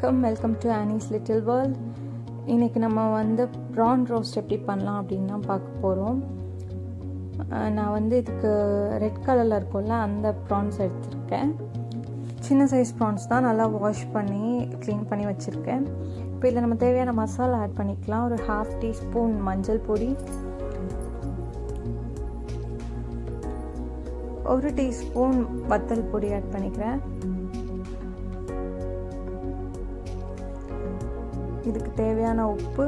Welcome to Annie's little world. இன்றைக்கி நம்ம வந்து ப்ரான் ரோஸ்ட் எப்படி பண்ணலாம் அப்படின்னு தான் பார்க்க போகிறோம். நான் வந்து இதுக்கு ரெட் கலரில் இருக்கும்ல அந்த ப்ரான்ஸ் எடுத்திருக்கேன். சின்ன சைஸ் ப்ரான்ஸ் தான், நல்லா வாஷ் பண்ணி க்ளீன் பண்ணி வச்சுருக்கேன். இப்போ இதில் நம்ம தேவையான மசாலா ஆட் பண்ணிக்கலாம். ஒரு 1/2 டீஸ்பூன் மஞ்சள் பொடி, 1 டீஸ்பூன் வத்தல் பொடி ஆட் பண்ணிக்கிறேன். இதுக்கு தேவையான உப்பு,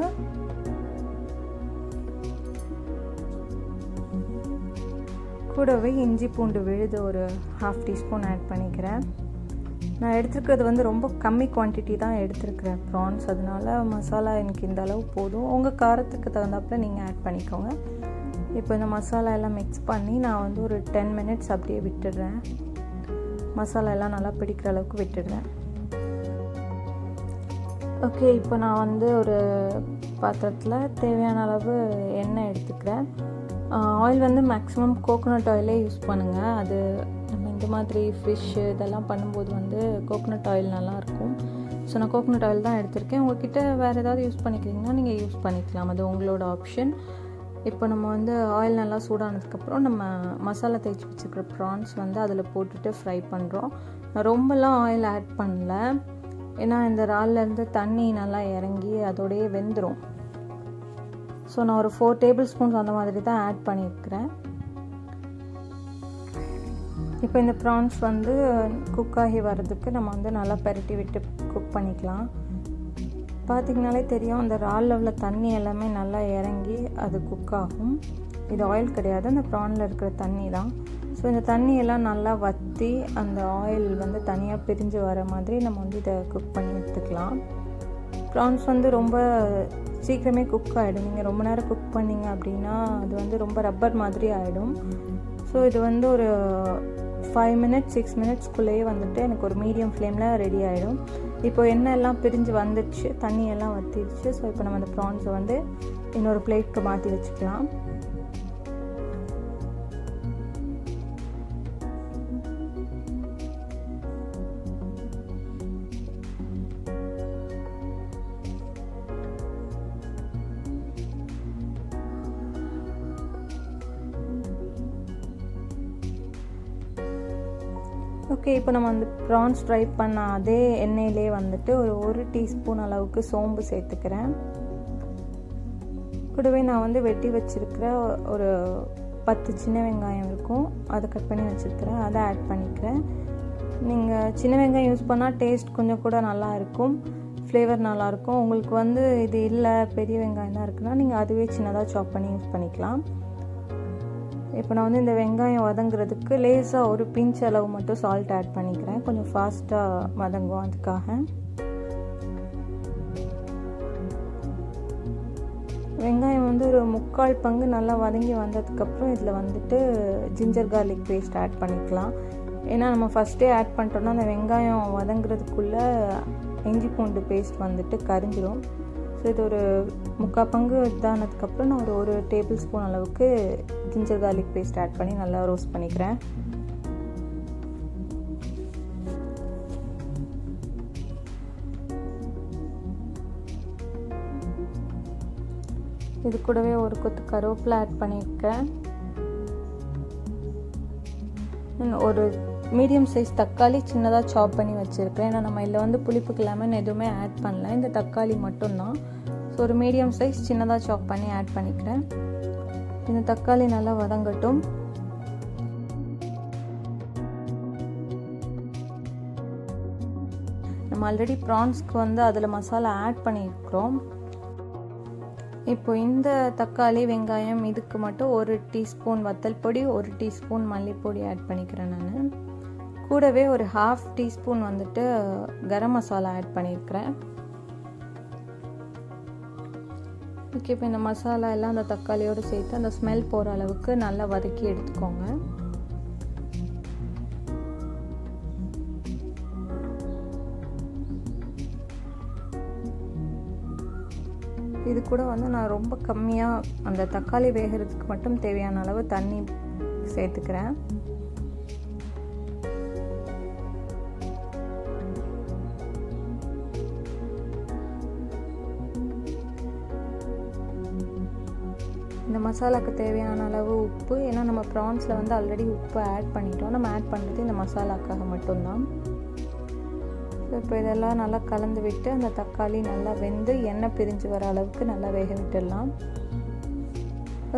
கூடவே இஞ்சி பூண்டு விழுது ஒரு 1/2 டீஸ்பூன் ஆட் பண்ணிக்கிறேன். நான் எடுத்துருக்கிறது வந்து ரொம்ப கம்மி குவான்டிட்டி தான் எடுத்துருக்கிறேன் ப்ரான்ஸ், அதனால மசாலா எனக்கு இந்த அளவு போதும். உங்கள் காரத்துக்கு தகுந்தாப்பில் நீங்கள் ஆட் பண்ணிக்கோங்க. இப்போ இந்த மசாலா எல்லாம் மிக்ஸ் பண்ணி நான் வந்து ஒரு 10 மினிட்ஸ் அப்படியே விட்டுடுறேன். மசாலா எல்லாம் நல்லா பிடிக்கிற அளவுக்கு விட்டுடுறேன். ஓகே, இப்போ நான் வந்து ஒரு பாத்திரத்தில் தேவையான அளவு எண்ணெய் எடுத்துக்கிறேன். ஆயில் வந்து மேக்ஸிமம் கோகோனட் ஆயிலே யூஸ் பண்ணுங்கள். அது நம்ம இந்த மாதிரி ஃபிஷ்ஷு இதெல்லாம் பண்ணும்போது வந்து கோகோனட் ஆயில் நல்லாயிருக்கும். ஸோ நான் கோகோனட் ஆயில் தான் எடுத்திருக்கேன். உங்கள்கிட்ட வேறு ஏதாவது யூஸ் பண்ணிக்கிறீங்கன்னா நீங்கள் யூஸ் பண்ணிக்கலாம், அது உங்களோட ஆப்ஷன். இப்போ நம்ம வந்து ஆயில் நல்லா சூடானதுக்கப்புறம் நம்ம மசாலா தேய்ச்சி வச்சுருக்கிற ப்ரான்ஸ் வந்து அதில் போட்டுட்டு ஃப்ரை பண்ணுறோம். நான் ரொம்பலாம் ஆயில் ஆட் பண்ணல, ஏன்னா இந்த இறால்லேருந்து தண்ணி நல்லா இறங்கி அதோடையே வெந்துடும். ஸோ நான் ஒரு 4 டேபிள் ஸ்பூன்ஸ் அந்த மாதிரி தான் ஆட் பண்ணியிருக்கிறேன். இப்போ இந்த ப்ரான்ஸ் வந்து குக் ஆகி வர்றதுக்கு நம்ம வந்து நல்லா பெரட்டி விட்டு குக் பண்ணிக்கலாம். பார்த்திங்கனாலே தெரியும், அந்த இறாலில் உள்ள தண்ணி எல்லாமே நல்லா இறங்கி அது குக் ஆகும். இது ஆயில் கிடையாது, அந்த ப்ரானில் இருக்கிற தண்ணி தான். ஸோ இந்த தண்ணியெல்லாம் நல்லா வற்றி அந்த ஆயில் வந்து தனியாக பிரிஞ்சு வர மாதிரி நம்ம வந்து இதை குக் பண்ணி எடுத்துக்கலாம். ப்ரான்ஸ் வந்து ரொம்ப சீக்கிரமே குக் ஆகிடும். நீங்கள் ரொம்ப நேரம் குக் பண்ணிங்க அப்படின்னா அது வந்து ரொம்ப ரப்பர் மாதிரி ஆகிடும். ஸோ இது வந்து ஒரு 5 மினிட்ஸ் 6 மினிட்ஸ்க்குள்ளேயே வந்துட்டு எனக்கு ஒரு மீடியம் ஃப்ளேமில் ரெடி ஆகிடும். இப்போ எண்ணெய் எல்லாம் பிரிஞ்சு வந்துடுச்சு, தண்ணியெல்லாம் வற்றிடுச்சு. ஸோ இப்போ நம்ம அந்த ப்ரான்ஸை வந்து இன்னொரு பிளேட்க்கு மாற்றி வச்சுக்கலாம். ஓகே, இப்போ நம்ம வந்து ப்ரான்ஸ் ஃப்ரை பண்ண அதே எண்ணெயிலே வந்துட்டு ஒரு 1 டீஸ்பூன் அளவுக்கு சோம்பு சேர்த்துக்கிறேன். கூடவே நான் வந்து வெட்டி வச்சுருக்கிற ஒரு 10 சின்ன வெங்காயம் இருக்கும், அதை கட் பண்ணி வச்சுருக்கிறேன், அதை ஆட் பண்ணிக்கிறேன். நீங்கள் சின்ன வெங்காயம் யூஸ் பண்ணால் டேஸ்ட் கொஞ்சம் கூட நல்லா இருக்கும், ஃப்ளேவர் நல்லாயிருக்கும். உங்களுக்கு வந்து இது இல்லை, பெரிய வெங்காயம் தான் இருக்குன்னா நீங்கள் அதுவே சின்னதாக சாப் பண்ணி யூஸ் பண்ணிக்கலாம். இப்போ நான் வந்து இந்த வெங்காயம் வதங்குறதுக்கு லேசாக ஒரு பிஞ்ச் அளவு மட்டும் சால்ட் ஆட் பண்ணிக்கிறேன், கொஞ்சம் ஃபாஸ்ட்டாக வதங்கும் அதுக்காக. வெங்காயம் வந்து ஒரு 3/4 பங்கு நல்லா வதங்கி வந்ததுக்கப்புறம் இதில் வந்துட்டு ஜிஞ்சர் கார்லிக் பேஸ்ட் ஆட் பண்ணிக்கலாம். ஏன்னா நம்ம ஃபஸ்ட்டே ஆட் பண்ணிட்டோம்னா அந்த வெங்காயம் வதங்குறதுக்குள்ளே இஞ்சி பூண்டு பேஸ்ட் வந்துட்டு கரிஞ்சிடும். ஸோ இது ஒரு 3/4 பங்கு இதானதுக்கப்புறம் நான் ஒரு டேபிள் ஸ்பூன் அளவுக்கு ஜிஞ்சர் கார்லிக் பேஸ்ட் ஆட் பண்ணி நல்லா ரோஸ்ட் பண்ணிக்கிறேன். இது கூடவே ஒரு கொத்து கருவேப்பிலை ஆட் பண்ணியிருக்கேன். ஒரு மீடியம் சைஸ் தக்காளி சின்னதாக சாப் பண்ணி வச்சுருக்கேன். ஏன்னா நம்ம இதில் வந்து புளிப்புக்கு லெமன் எதுவுமே ஆட் பண்ணல, இந்த தக்காளி மட்டும்தான். ஸோ ஒரு மீடியம் சைஸ் சின்னதாக சாப் பண்ணி ஆட் பண்ணிக்கிறேன். இந்த தக்காளி நல்லா வதங்கட்டும். நம்ம ஆல்ரெடி ப்ரான்ஸ்க்கு வந்து அதில் மசாலா ஆட் பண்ணியிருக்கிறோம். இப்போ இந்த தக்காளி வெங்காயம் இதுக்கு மட்டும் 1 டீஸ்பூன் வத்தல் பொடி, 1 டீஸ்பூன் மல்லிப்பொடி ஆட் பண்ணிக்கிறேன். நான் கூடவே ஒரு 1/2 டீஸ்பூன் வந்துட்டு கரம் மசாலா ஆட் பண்ணியிருக்கிறேன். ஓகே, இப்போ இந்த மசாலா எல்லாம் அந்த தக்காளியோடு சேர்த்து அந்த ஸ்மெல் போகிற அளவுக்கு நல்லா வதக்கி எடுத்துக்கோங்க. இது கூட வந்து நான் ரொம்ப கம்மியாக அந்த தக்காளி வேகிறதுக்கு மட்டும் தேவையான அளவு தண்ணி சேர்த்துக்கிறேன். மசாலாவுக்கு தேவையான அளவு உப்பு, ஏன்னா நம்ம ப்ரான்ஸில் வந்து ஆல்ரெடி உப்பு ஆட் பண்ணிட்டோம். நம்ம ஆட் பண்ணுறது இந்த மசாலாக்காக மட்டும்தான். ஸோ இப்போ இதெல்லாம் நல்லா கலந்து விட்டு அந்த தக்காளி நல்லா வெந்து எண்ணெய் பிரிஞ்சு வர அளவுக்கு நல்லா வேக விட்டுடலாம்.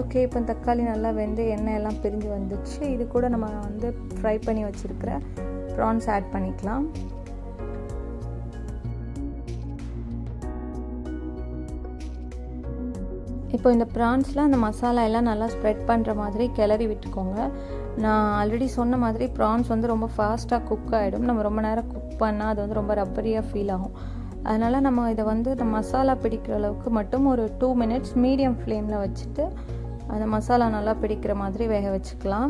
ஓகே, இப்போ தக்காளி நல்லா வெந்து எண்ணெய் எல்லாம் பிரிஞ்சு வந்துச்சு. இது கூட நம்ம வந்து ஃப்ரை பண்ணி வச்சுருக்கிற ப்ரான்ஸ் ஆட் பண்ணிக்கலாம். இப்போ இந்த ப்ரான்ஸில் அந்த மசாலா எல்லாம் நல்லா ஸ்ப்ரெட் பண்ணுற மாதிரி கிளறி விட்டுக்கோங்க. நான் ஆல்ரெடி சொன்ன மாதிரி ப்ரான்ஸ் வந்து ரொம்ப ஃபாஸ்ட்டாக குக் ஆகிடும். நம்ம ரொம்ப நேரம் குக் பண்ணால் அது வந்து ரொம்ப ரப்பரியாக ஃபீல் ஆகும். அதனால் நம்ம இதை வந்து இந்த மசாலா பிடிக்கிற அளவுக்கு மட்டும் ஒரு 2 மினிட்ஸ் மீடியம் ஃப்ளேமில் வச்சுட்டு அந்த மசாலா நல்லா பிடிக்கிற மாதிரி வேக வச்சுக்கலாம்.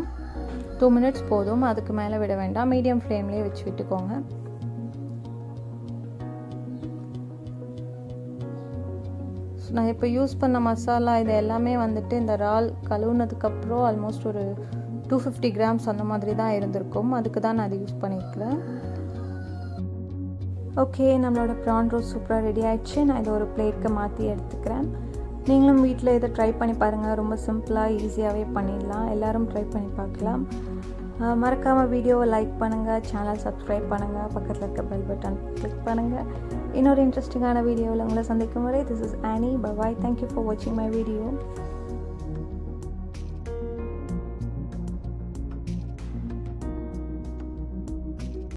2 மினிட்ஸ் போதும், அதுக்கு மேலே விட வேண்டாம். மீடியம் ஃப்ளேம்லேயே வச்சு விட்டுக்கோங்க. நான் இப்போ யூஸ் பண்ண மசாலா இது எல்லாமே வந்துட்டு இந்த இறால் கழுவுனதுக்கப்புறம் ஆல்மோஸ்ட் ஒரு 250 கிராம்ஸ் அந்த மாதிரி தான் இருந்திருக்கும். அதுக்கு தான் நான் அதை யூஸ் பண்ணிக்கிறேன். ஓகே, நம்மளோட ப்ரான் ரோஸ்ட் சூப்பராக ரெடி ஆகிடுச்சு. நான் இதை ஒரு பிளேட்க்கு மாற்றி எடுத்துக்கிறேன். நீங்களும் வீட்டில் இதை ட்ரை பண்ணி பாருங்கள். ரொம்ப சிம்பிளாக ஈஸியாகவே பண்ணிடலாம். எல்லோரும் ட்ரை பண்ணி பார்க்கலாம். மறக்காமல் வீடியோவை லைக் பண்ணுங்கள், சேனல் சப்ஸ்கிரைப் பண்ணுங்கள், பக்கத்தில் இருக்க பெல் பட்டன் கிளிக் பண்ணுங்கள். இன்னொரு இன்ட்ரெஸ்டிங்கான வீடியோவில் உங்களை சந்திக்கும் வரை, this is Annie. Bye. Thank you for வாட்சிங் மை வீடியோ.